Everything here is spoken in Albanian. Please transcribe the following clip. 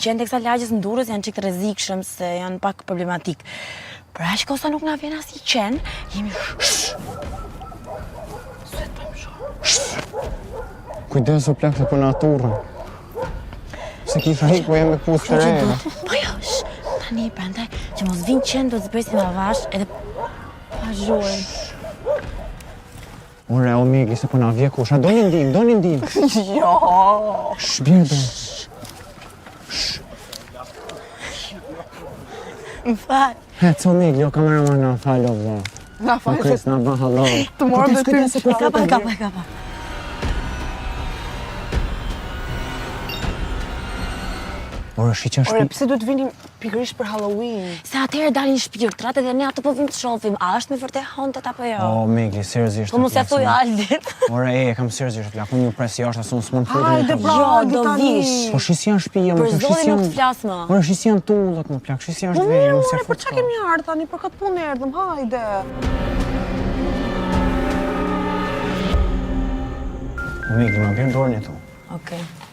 qenë tek sa lagjes në Durrës janë çik të rrezikshëm se janë pak problematik. Për aq kosa nuk na vjen asnjë qen, jemi Kujdes o plak se po na turrën. Se kisha hik po jam me pushtë të reja. Po jo, tani prandaj që mos vinë qen do të zbresim avash edhe pa zhurmë. Ore, o Megi, se po na vje kusha. Doni ndim. Jo. Bjerdo. Më fal. Hec, o Megi, jo kameraman na fal o vlla. Na O fal. Kris, na bën hallo. Të morë me ty. Kapa. Ore, shiqen Ore, shtëpi. pse duhet vini pikërisht për Halloween? Se atëherë dalin shpirtrat edhe ne ato po vim të shohim, a është me vërtet hontet apo jo? O, Megi, seriozisht. Po mos ja thuj Aldit. Ore, kam seriozisht, plak, unë ju pres jashtë, asë unë s'mon të Hajde, pra, Jo, hajde do tani. vish. Po shis janë shtëpia, Për zotin nuk të flas më. Ore, shis janë tullët, më plak, shis janë Po shtëpia, mirë, mos ja ore, për fut. çka kemi ardhur tani? Për këtë punë erdhëm, hajde. Megi, ma bjerë dorën e tu. Okej.